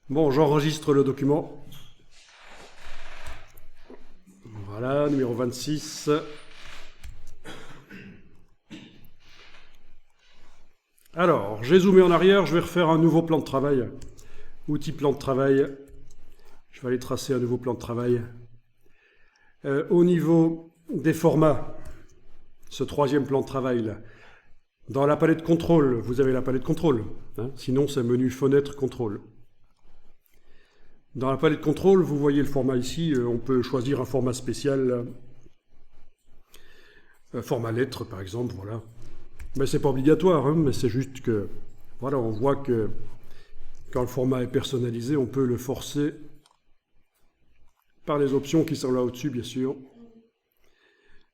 Bon, j'enregistre le document. Voilà, numéro 26. Alors, j'ai zoomé en arrière, je vais refaire un nouveau plan de travail. Outil plan de travail. Je vais aller tracer un nouveau plan de travail. Au niveau des formats, ce troisième plan de travail là, dans la palette contrôle, vous avez la palette contrôle. Sinon, c'est menu fenêtre contrôle. Dans la palette contrôle, vous voyez le format ici. On peut choisir un format spécial. Format lettre, par exemple, voilà. Mais c'est pas obligatoire, mais c'est juste que, voilà, on voit que quand le format est personnalisé, on peut le forcer par les options qui sont là au-dessus, bien sûr.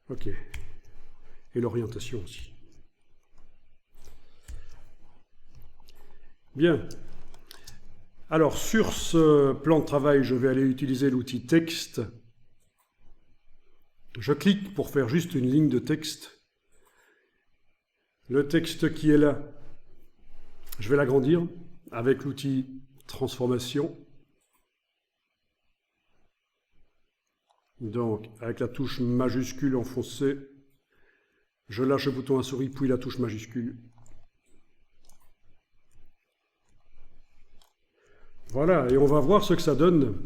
Ok. Et l'orientation aussi. Bien. Alors, sur ce plan de travail, je vais aller utiliser l'outil texte. Je clique pour faire juste une ligne de texte. Le texte qui est là, je vais l'agrandir avec l'outil transformation. Donc, avec la touche majuscule enfoncée, je lâche le bouton à souris, puis la touche majuscule. Voilà, et on va voir ce que ça donne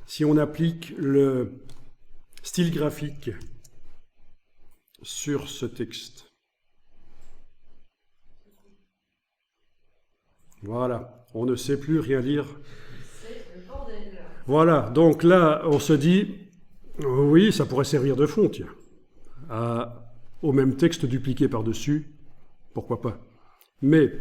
si on applique le style graphique sur ce texte. Voilà, on ne sait plus rien lire. Voilà, donc là, on se dit, oui, ça pourrait servir de fond, tiens, au même texte dupliqué par-dessus, pourquoi pas. Mais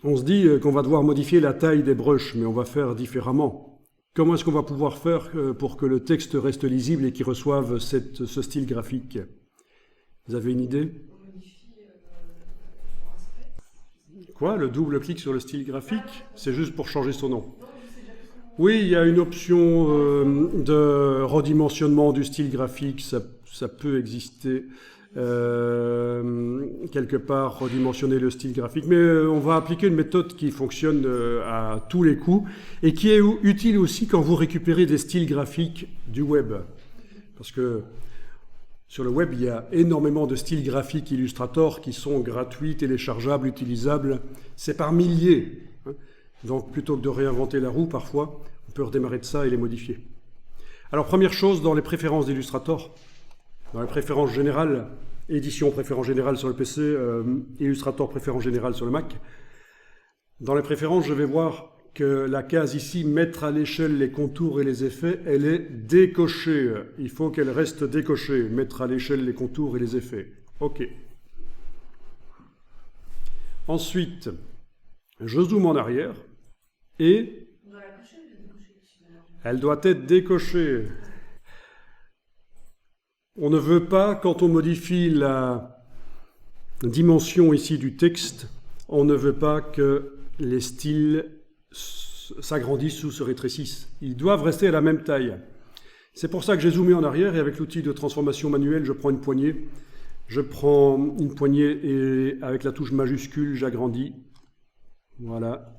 on se dit qu'on va devoir modifier la taille des brushes, mais on va faire différemment. Comment est-ce qu'on va pouvoir faire pour que le texte reste lisible et qu'il reçoive ce style graphique? Vous avez une idée? Quoi? Le double-clic sur le style graphique? C'est juste pour changer son nom. Oui, il y a une option de redimensionnement du style graphique, ça peut exister. Quelque part redimensionner le style graphique, mais on va appliquer une méthode qui fonctionne à tous les coups et qui est utile aussi quand vous récupérez des styles graphiques du web. Parce que sur le web, il y a énormément de styles graphiques Illustrator qui sont gratuits, téléchargeables, utilisables. C'est par milliers. Donc plutôt que de réinventer la roue, parfois, on peut redémarrer de ça et les modifier. Alors première chose, dans les préférences d'Illustrator, dans les préférences générales, édition préférence générale sur le PC, Illustrator préférence générale sur le Mac. Dans les préférences, je vais voir que la case ici, mettre à l'échelle les contours et les effets, elle est décochée. Il faut qu'elle reste décochée, mettre à l'échelle les contours et les effets. OK. Ensuite, je zoome en arrière et elle doit être décochée. On ne veut pas, quand on modifie la dimension ici du texte, on ne veut pas que les styles s'agrandissent ou se rétrécissent. Ils doivent rester à la même taille. C'est pour ça que j'ai zoomé en arrière et avec l'outil de transformation manuelle, je prends une poignée. Je prends une poignée et avec la touche majuscule, j'agrandis. Voilà.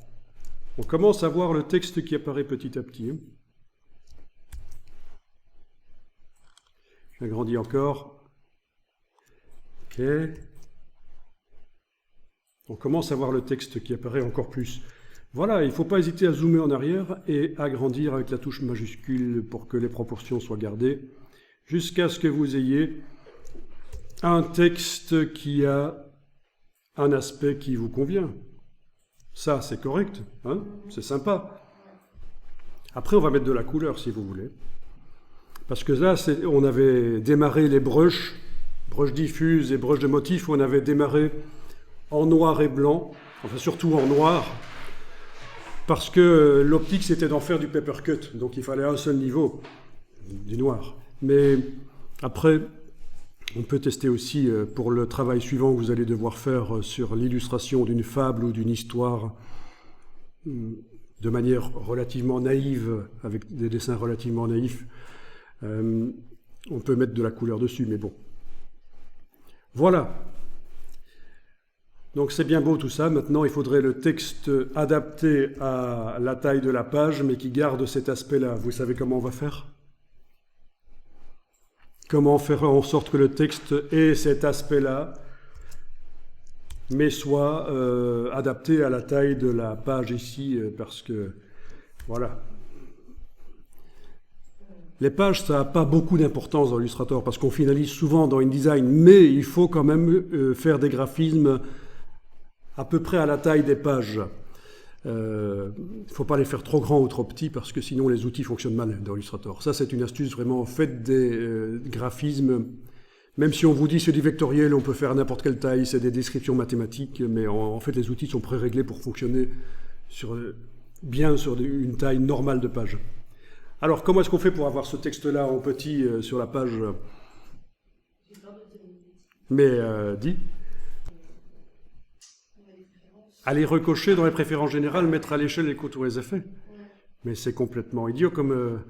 On commence à voir le texte qui apparaît petit à petit. J'agrandis encore. OK. On commence à voir le texte qui apparaît encore plus. Voilà, il ne faut pas hésiter à zoomer en arrière et agrandir avec la touche majuscule pour que les proportions soient gardées, jusqu'à ce que vous ayez un texte qui a un aspect qui vous convient. Ça, c'est correct, hein? C'est sympa. Après, on va mettre de la couleur, si vous voulez. Parce que là, on avait démarré les brushes diffuses et brushes de motifs, on avait démarré en noir et blanc, enfin surtout en noir, parce que l'optique, c'était d'en faire du paper cut, donc il fallait un seul niveau, du noir. Mais après, on peut tester aussi pour le travail suivant que vous allez devoir faire sur l'illustration d'une fable ou d'une histoire de manière relativement naïve, avec des dessins relativement naïfs. On peut mettre de la couleur dessus, mais bon. Voilà. Donc c'est bien beau tout ça. Maintenant, il faudrait le texte adapté à la taille de la page, mais qui garde cet aspect-là. Vous savez comment on va faire? Comment faire en sorte que le texte ait cet aspect-là, mais soit adapté à la taille de la page ici, parce que, voilà. Les pages, ça n'a pas beaucoup d'importance dans Illustrator, parce qu'on finalise souvent dans InDesign, mais il faut quand même faire des graphismes à peu près à la taille des pages. Il ne faut pas les faire trop grands ou trop petits, parce que sinon les outils fonctionnent mal dans Illustrator. Ça, c'est une astuce vraiment. Faites des graphismes, même si on vous dit c'est du vectoriel, on peut faire n'importe quelle taille, c'est des descriptions mathématiques, mais en fait les outils sont pré-réglés pour fonctionner bien sur une taille normale de page. Alors, comment est-ce qu'on fait pour avoir ce texte-là en petit sur la page? Mais dis. Aller recocher dans les préférences générales, mettre à l'échelle les contours et les effets. Mais c'est complètement idiot comme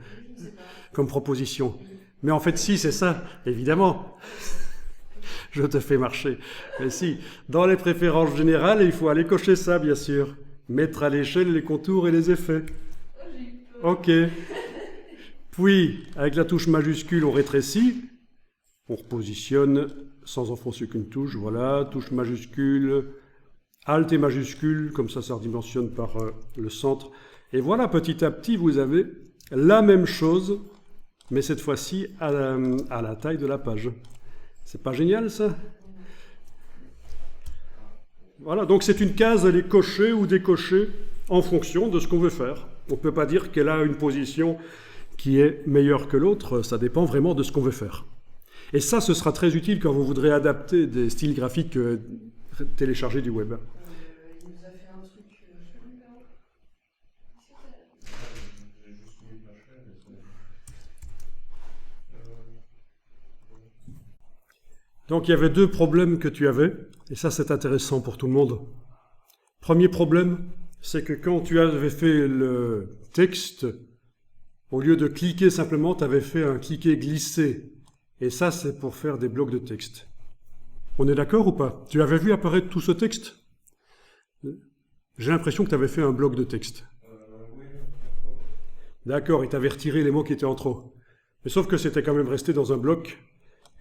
proposition. Mais en fait, si, c'est ça, évidemment. Je te fais marcher. Mais si, dans les préférences générales, il faut aller cocher ça, bien sûr. Mettre à l'échelle les contours et les effets. Ok. Puis, avec la touche majuscule, on rétrécit. On repositionne sans enfoncer qu'une touche. Voilà, touche majuscule. Alt et majuscule, comme ça redimensionne par le centre. Et voilà, petit à petit, vous avez la même chose, mais cette fois-ci à la taille de la page. C'est pas génial, ça? Voilà, donc c'est une case, elle est cochée ou décochée en fonction de ce qu'on veut faire. On ne peut pas dire qu'elle a une position qui est meilleure que l'autre, ça dépend vraiment de ce qu'on veut faire. Et ça, ce sera très utile quand vous voudrez adapter des styles graphiques téléchargés du web. Il nous a fait un truc chelou là. Donc il y avait deux problèmes que tu avais, et ça c'est intéressant pour tout le monde. Premier problème, c'est que quand tu avais fait le texte, au lieu de cliquer simplement, tu avais fait un cliquer glisser. Et ça c'est pour faire des blocs de texte. On est d'accord ou pas? Tu avais vu apparaître tout ce texte? J'ai l'impression que tu avais fait un bloc de texte. Oui. D'accord, et tu avais retiré les mots qui étaient en trop. Mais sauf que c'était quand même resté dans un bloc,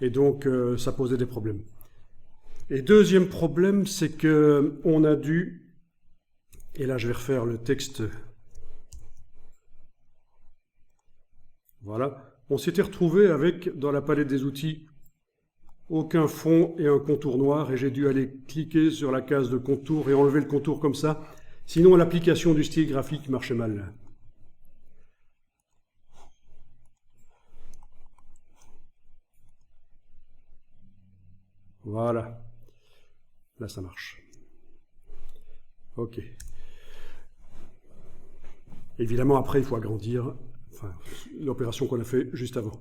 et donc ça posait des problèmes. Et deuxième problème, c'est que on a dû, et là je vais refaire le texte, voilà, on s'était retrouvé avec, dans la palette des outils, aucun fond et un contour noir, et j'ai dû aller cliquer sur la case de contour et enlever le contour comme ça, sinon l'application du style graphique marchait mal. Voilà. Là, ça marche. Ok. Évidemment, après, il faut agrandir l'opération qu'on a fait juste avant.